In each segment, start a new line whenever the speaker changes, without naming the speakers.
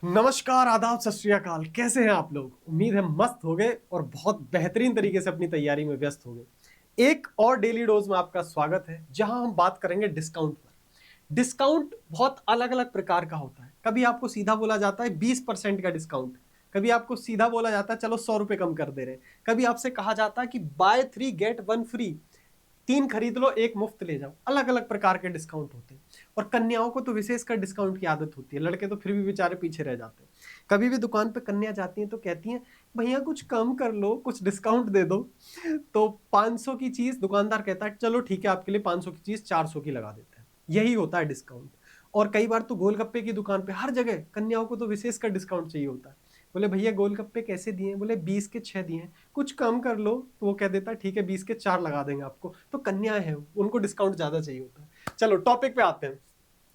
नमस्कार, आदाब, सत श्री अकाल। कैसे हैं आप लोग? उम्मीद है मस्त हो गए और बहुत बेहतरीन तरीके से अपनी तैयारी में व्यस्त हो गए। एक और डेली डोज में आपका स्वागत है, जहां हम बात करेंगे डिस्काउंट पर। डिस्काउंट बहुत अलग अलग प्रकार का होता है। कभी आपको सीधा बोला जाता है 20% का डिस्काउंट, कभी आपको सीधा बोला जाता है चलो 100 रुपए कम कर दे रहे हैं, कभी आपसे कहा जाता है कि बाय 3 गेट 1 फ्री, 3 खरीद लो 1 मुफ्त ले जाओ। अलग अलग प्रकार के डिस्काउंट होते हैं और कन्याओं को तो विशेषकर डिस्काउंट की आदत होती है। लड़के तो फिर भी बेचारे पीछे रह जाते हैं। कभी भी दुकान पे कन्या जाती हैं तो कहती हैं भैया कुछ कम कर लो, कुछ डिस्काउंट दे दो। तो 500 की चीज दुकानदार कहता है चलो ठीक है, आपके लिए 500 की चीज 400 की लगा देते हैं। यही होता है डिस्काउंट। और कई बार तो गोलगप्पे की दुकान पे हर जगह कन्याओं को तो विशेषकर डिस्काउंट चाहिए होता है। बोले भैया गोलगप्पे कैसे दिए? बोले 20 के 6 दिए हैं, कुछ कम कर लो। तो वो कह देता है ठीक है 20 के 4 लगा देंगे आपको। तो कन्याएं हैं, उनको डिस्काउंट ज्यादा चाहिए होता है। चलो टॉपिक पे आते हैं।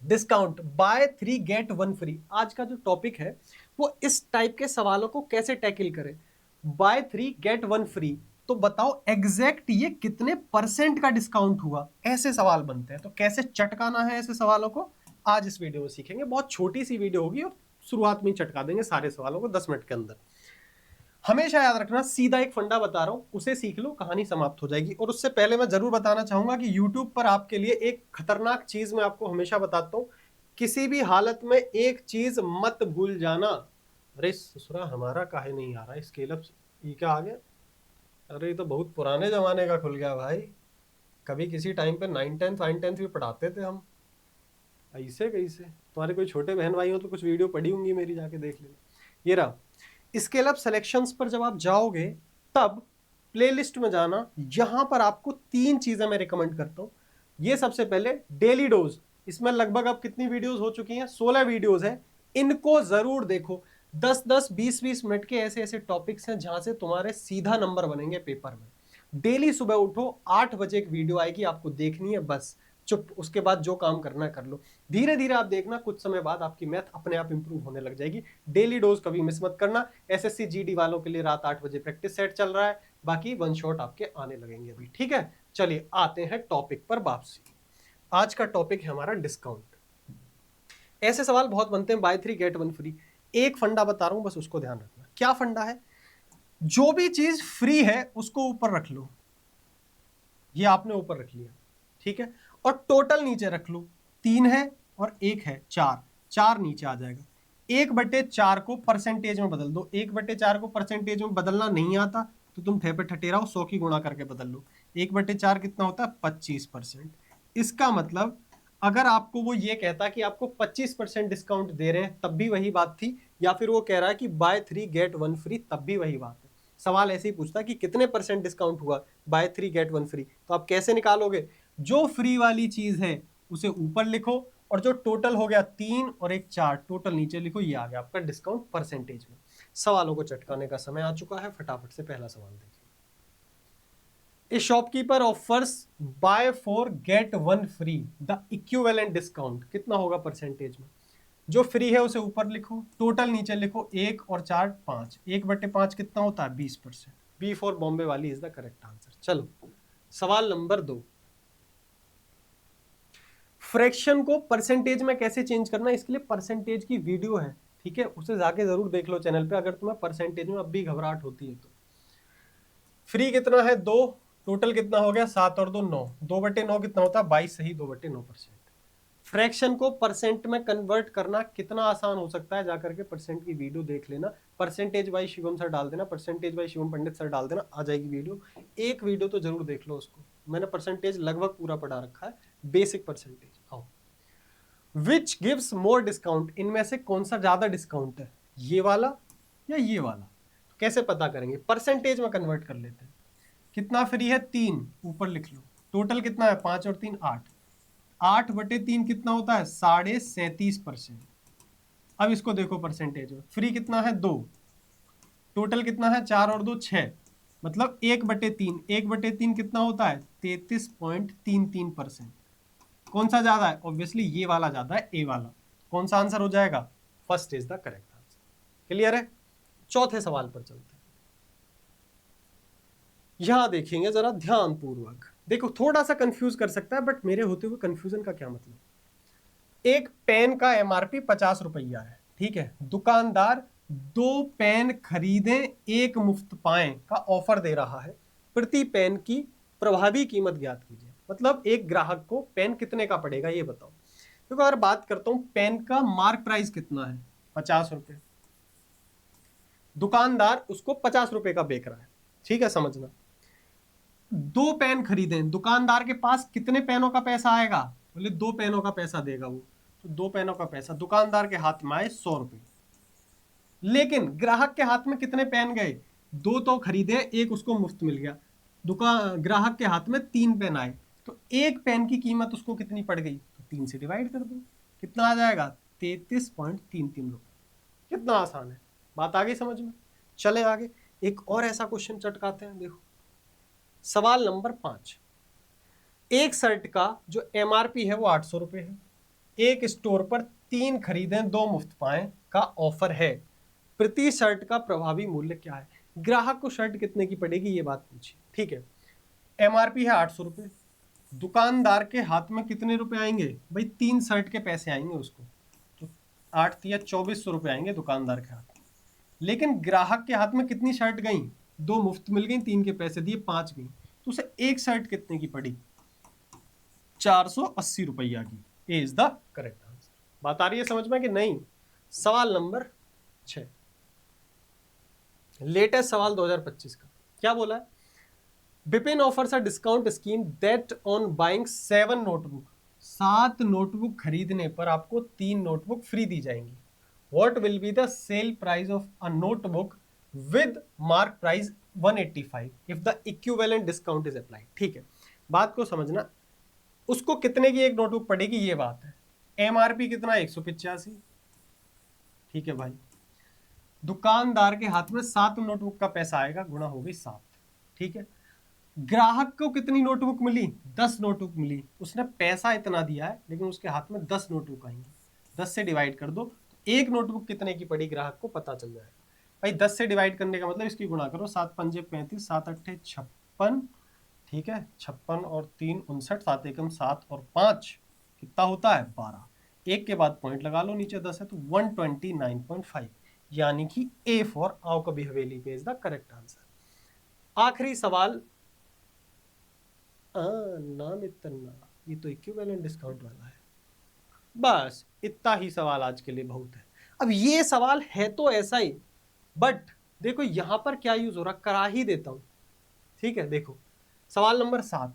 Discount, buy 3 get 1 free. आज का जो टॉपिक है वो इस टाइप के सवालों को कैसे टैकल करें। बाय 3 गेट 1 फ्री, तो बताओ एग्जैक्ट ये कितने परसेंट का डिस्काउंट हुआ? ऐसे सवाल बनते हैं। तो कैसे चटकाना है ऐसे सवालों को, आज इस वीडियो में सीखेंगे। बहुत छोटी सी वीडियो होगी और शुरुआत में ही चटका देंगे सारे सवालों को 10 मिनट के अंदर। हमेशा याद रखना, सीधा एक फंडा बता रहा हूं, उसे सीख लो, कहानी समाप्त हो जाएगी। और उससे पहले मैं जरूर बताना चाहूंगा कि YouTube पर आपके लिए एक खतरनाक चीज मैं आपको हमेशा बताता हूं। किसी भी हालत में एक चीज मत भूल जाना। अरे ससुरा, हमारा काहे नहीं आ रहा स्केल अप? ये क्या आ गया? अरे ये तो बहुत पुराने जमाने का खुल गया भाई। कभी किसी टाइम पे 9th 10th 9th 10th भी पढ़ाते थे हम। ऐसे कैसे? तुम्हारे कोई छोटे बहन भाई हो तो कुछ वीडियो पड़ी होंगी मेरी, जाके देख लेना। ये रहा स्केल अप सिलेक्शंस पर। जब आप जाओगे तब प्लेलिस्ट में जाना। यहां पर आपको 3 चीजें मैं रिकमेंड करता हूं। ये सबसे पहले डेली डोज। इसमें लगभग अब कितनी वीडियोस हो चुकी हैं? 16 वीडियोस हैं। इनको जरूर देखो। 10-10 20-20 मिनट के ऐसे ऐसे टॉपिक्स हैं जहां से तुम्हारे सीधा नंबर बनेंगे पेपर में। डेली सुबह उठो, 8 बजे एक वीडियो आएगी, आपको देखनी है बस। चुप, उसके बाद जो काम करना है कर लो। धीरे धीरे आप देखना, कुछ समय बाद आपकी मैथ अपने आप इंप्रूव होने लग जाएगी। डेली डोज कभी मिस मत करना। एसएससी जीडी वालों के लिए रात 8 बजे प्रैक्टिस सेट चल रहा है। बाकी वन शॉट आपके आने लगेंगे अभी, ठीक है। चलिए आते हैं टॉपिक पर वापसी। आज का टॉपिक है हमारा डिस्काउंट। ऐसे सवाल बहुत बनते हैं, बाय 3 गेट 1 फ्री। एक फंडा बता रहा हूं, बस उसको ध्यान रखना। क्या फंडा है? जो भी चीज फ्री है उसको ऊपर रख लो। ये आपने ऊपर रख लिया, ठीक है। और टोटल नीचे रख लो। 3 है और 1 है, 4। 4 नीचे आ जाएगा। 1/4 को परसेंटेज में बदल दो। 1/4 को परसेंटेज में बदलना नहीं आता तो तुम ठे पे ठटेरा हो, 100 की गुणा करके बदल लो। 1/4 कितना होता है? 25%। इसका मतलब अगर आपको वो ये कहता कि आपको 25% डिस्काउंट दे रहे हैं, तब भी वही बात थी। या फिर वो कह रहा है कि बाय 3 गेट 1 फ्री, तब भी वही बात है। सवाल ऐसे ही पूछता कि कितने परसेंट डिस्काउंट हुआ, बाय 3 गेट 1 फ्री। तो आप कैसे निकालोगे? जो फ्री वाली चीज है उसे ऊपर लिखो, और जो टोटल हो गया 3 और 1 4, टोटल नीचे लिखो। ये आ गया आपका डिस्काउंट परसेंटेज में। सवालों को चटकाने का समय आ चुका है। फटाफट से पहला सवाल देखिए। A shopkeeper offers buy 4 get 1 free, the equivalent discount कितना होगा परसेंटेज में? जो फ्री है उसे ऊपर लिखो, टोटल नीचे लिखो। 1 और 4 5, 1/5 कितना होता है? 20%। बी फॉर बॉम्बे वाली इज द करेक्ट आंसर। चलो सवाल नंबर 2। फ्रैक्शन को परसेंटेज में कैसे चेंज करना है, इसके लिए परसेंटेज की वीडियो है, ठीक है। उसे जाके जरूर देख लो चैनल पे, अगर तुम्हें परसेंटेज में अब भी घबराहट होती है तो। फ्री कितना है? 2। टोटल कितना हो गया? 7 और 2 9। 2/9 कितना होता है? 22 सही, 2/9%। फ्रैक्शन को परसेंट में कन्वर्ट करना कितना आसान हो सकता है, जाकर के परसेंट की वीडियो देख लेना। परसेंटेज बाई शिवम सर डाल देना, percentage by Shivam Pandit sir डाल देना, आ जाएगी वीडियो। एक वीडियो तो जरूर देख लो उसको। मैंने परसेंटेज लगभग पूरा पढ़ा रखा है, बेसिक परसेंटेज। आओ, विच गिव्स मोर डिस्काउंट, इनमें से कौन सा ज्यादा डिस्काउंट है? ये वाला या ये वाला? तो कैसे पता करेंगे? परसेंटेज में कन्वर्ट कर लेते हैं। कितना फ्री है? 3, ऊपर लिख लो। टोटल कितना है? 5 और 3 8। 8/3 कितना होता है? 37.5%। अब इसको देखो परसेंटेज में। फ्री कितना है? 2। टोटल कितना है? 4 और 2 6। मतलब 1/3। 1/3 कितना होता है? 33.33%। कौन सा ज्यादा है? ऑब्वियसली ये वाला ज्यादा है, ए वाला। कौन सा आंसर हो जाएगा? First is the correct answer. Clear है? चौथे सवाल पर चलते हैं। यहां देखेंगे जरा ध्यान पूर्वक। देखो थोड़ा सा कंफ्यूज कर सकता है, बट मेरे होते हुए कंफ्यूजन का क्या मतलब। एक पेन का एमआरपी 50 रुपया है, ठीक है, दुकानदार 2 पेन खरीदें 1 मुफ्त पाएं का ऑफर दे रहा है, प्रति पेन की प्रभावी कीमत ज्ञात कीजिए। मतलब एक ग्राहक को पेन कितने का पड़ेगा ये बताओ। देखो अगर बात करता हूं पेन का मार्क प्राइस कितना है 50 रुपए, दुकानदार उसको 50 रुपए का बेच रहा है, ठीक है समझना। 2 पेन खरीदें, दुकानदार के पास कितने पेनों का पैसा आएगा, बोले 2 पेनों का पैसा देगा वो, तो 2 पेनों का पैसा दुकानदार के हाथ में आए 100 रुपए। लेकिन ग्राहक के हाथ में कितने पेन गए, 2 तो खरीदे, 1 उसको मुफ्त मिल गया। ग्राहक के हाथ में 3 पेन आए, तो 1 पेन की कीमत उसको कितनी पड़ गई, तो 3 से डिवाइड कर दो, कितना आ जाएगा 33.33 रुपए। कितना आसान है, बात आ गई समझ में। चले आगे, एक और ऐसा क्वेश्चन चटकाते हैं। देखो सवाल नंबर 5, एक शर्ट का जो एमआरपी है वो 800 रुपए है, एक स्टोर पर 3 खरीदें 2 मुफ्त पाएं का ऑफर है, प्रति शर्ट का प्रभावी मूल्य क्या है। ग्राहक को शर्ट कितने की पड़ेगी ये बात पूछिए, ठीक है। एमआरपी है 800 रुपए, दुकानदार के हाथ में कितने रुपए आएंगे भाई, 3 शर्ट के पैसे आएंगे उसको, तो 8 या 2400 रुपए आएंगे दुकानदार के हाथ में। लेकिन ग्राहक के हाथ में कितनी शर्ट गई, 2 मुफ्त मिल गई, 3 के पैसे दिए, 5 गई, तो उसे एक शर्ट कितने की पड़ी, 480 रुपया की। Is the correct answer. बात आ रही है समझ में कि नहीं। सवाल नंबर 6, लेटेस्ट सवाल 2025 का, क्या बोला है, Vipin offers a discount scheme that on buying 7 notebook, 7 notebook खरीदने पर आपको 3 नोटबुक फ्री दी जाएंगी। What will be the sale price of a notebook with mark price 185 if the equivalent discount is applied. ठीक है, बात को समझना, उसको कितने की एक नोटबुक पड़ेगी ये बात है। एमआरपी कितना, 185, ठीक है भाई। दुकानदार के हाथ में 7 नोटबुक का पैसा आएगा, गुणा हो गई 7, ठीक है। ग्राहक को कितनी नोटबुक मिली, 10 नोटबुक मिली, उसने पैसा इतना दिया है लेकिन उसके हाथ में 10 नोटबुक आएंगी, 10 से डिवाइड कर दो, तो एक नोटबुक कितने की पड़ी ग्राहक को पता चल जाएगा। भाई 10 से डिवाइड करने का मतलब इसकी गुणा करो, 7 पंजे 35, 7 अट्ठे 56, ठीक है, 56 और 3 59, 7 एकम 7 और 5 कितना होता है 12, एक के बाद पॉइंट लगा लो, नीचे 10 है तो 129.5, यानी कि ए फॉर आओ कभी हवेली पे इज द करेक्ट आंसर। आखिरी सवाल, नाम इतना, ये तो इक्विवेलेंट डिस्काउंट वाला है। बस इतना ही सवाल आज के लिए बहुत है। अब ये सवाल है तो ऐसा ही, बट देखो यहां पर क्या यूज हो रहा, करा ही देता हूं, ठीक है। देखो सवाल नंबर 7,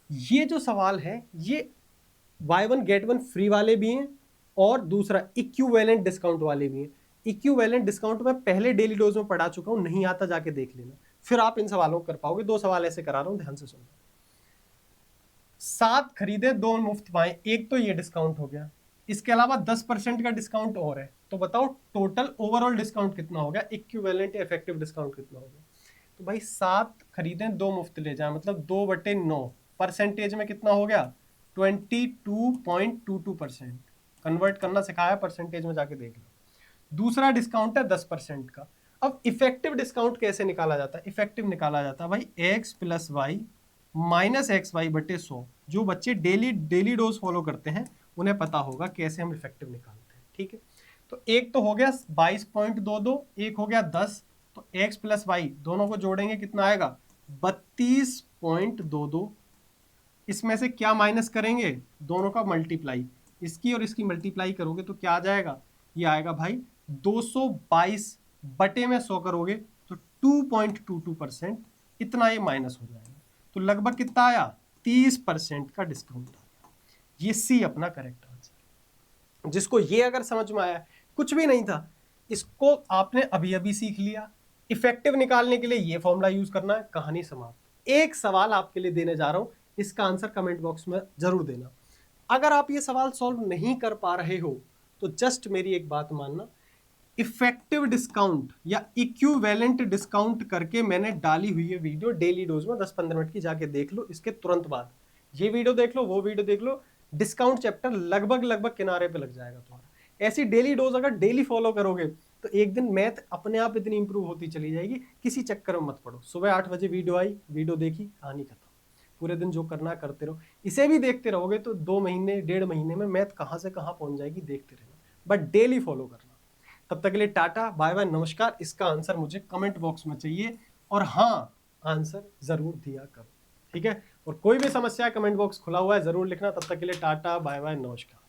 ये जो सवाल है ये बाय 1 गेट 1 फ्री वाले भी हैं और दूसरा इक्विवेलेंट डिस्काउंट वाले भी हैं। इक्विवेलेंट डिस्काउंट में पहले डेली डोज में पढ़ा चुका हूं, नहीं आता जाके देख लेना, फिर आप इन सवालों को कर पाओगे। 2 सवाल ऐसे करा रहा हूं, ध्यान से सुनना। 7 खरीदे 2 मुफ्त पाए, एक तो ये डिस्काउंट हो गया, इसके अलावा 10% का डिस्काउंट और है, तो बताओ टोटल ओवरऑल डिस्काउंट कितना हो गया, इक्विवेलेंट इफेक्टिव डिस्काउंट कितना हो गया। तो भाई 7 खरीदे 2 मुफ्त ले जाए, मतलब 2/9, परसेंटेज में कितना हो गया 22.22%। कन्वर्ट करना सिखाया, परसेंटेज में जाके देख लो। दूसरा डिस्काउंट है 10% का। अब इफेक्टिव डिस्काउंट कैसे निकाला जाता है, इफेक्टिव निकाला जाता है भाई x + y - xy/100। जो बच्चे डेली डोज फॉलो करते हैं उन्हें पता होगा कैसे हम इफेक्टिव निकालते हैं, ठीक है। तो एक तो हो गया 22.22, एक हो गया 10, तो x + y दोनों को जोड़ेंगे कितना आएगा 32.22। इसमें से क्या माइनस करेंगे, दोनों का मल्टीप्लाई, इसकी और इसकी मल्टीप्लाई करोगे तो क्या आ जाएगा, ये आएगा भाई 222 बटे में 100 करोगे तो 2.22%, इतना ये माइनस हो जाएगा। तो लगभग कितना आया 30% का डिस्काउंट आ गया। ये सी अपना करेक्ट आंसर। जिसको ये अगर समझ में आया, कुछ भी नहीं था, इसको आपने अभी अभी सीख लिया। इफेक्टिव निकालने के लिए ये फॉर्मूला यूज करना है, कहानी समाप्त। एक सवाल आपके लिए देने जा रहा हूं, इसका आंसर कमेंट बॉक्स में जरूर देना। अगर आप ये सवाल सॉल्व नहीं कर पा रहे हो तो जस्ट मेरी एक बात मानना, इफेक्टिव डिस्काउंट या इक्विवेलेंट डिस्काउंट करके मैंने डाली हुई है वीडियो डेली डोज में 10-15 मिनट की, जाके देख लो। इसके तुरंत बाद ये वीडियो देख लो, वो वीडियो देख लो, डिस्काउंट चैप्टर लगभग किनारे पे लग जाएगा तुम्हारा। ऐसी डेली डोज अगर डेली फॉलो करोगे तो एक दिन मैथ अपने आप इतनी इंप्रूव होती चली जाएगी। किसी चक्कर में मत पड़ो, सुबह 8 बजे वीडियो आई, वीडियो देखी, कहानी खत्म। पूरे दिन जो करना करते रहो। इसे भी देखते रहोगे तो 2 महीने 1.5 महीने में मैथ कहाँ से कहाँ पहुंच जाएगी, देखते रहना, बट डेली फॉलो करना। तब तक के लिए टाटा बाय बाय नमस्कार। इसका आंसर मुझे कमेंट बॉक्स में चाहिए, और हाँ आंसर जरूर दिया करो, ठीक है। और कोई भी समस्या है कमेंट बॉक्स खुला हुआ है, जरूर लिखना। तब तक के लिए टाटा बाय बाय नमस्कार।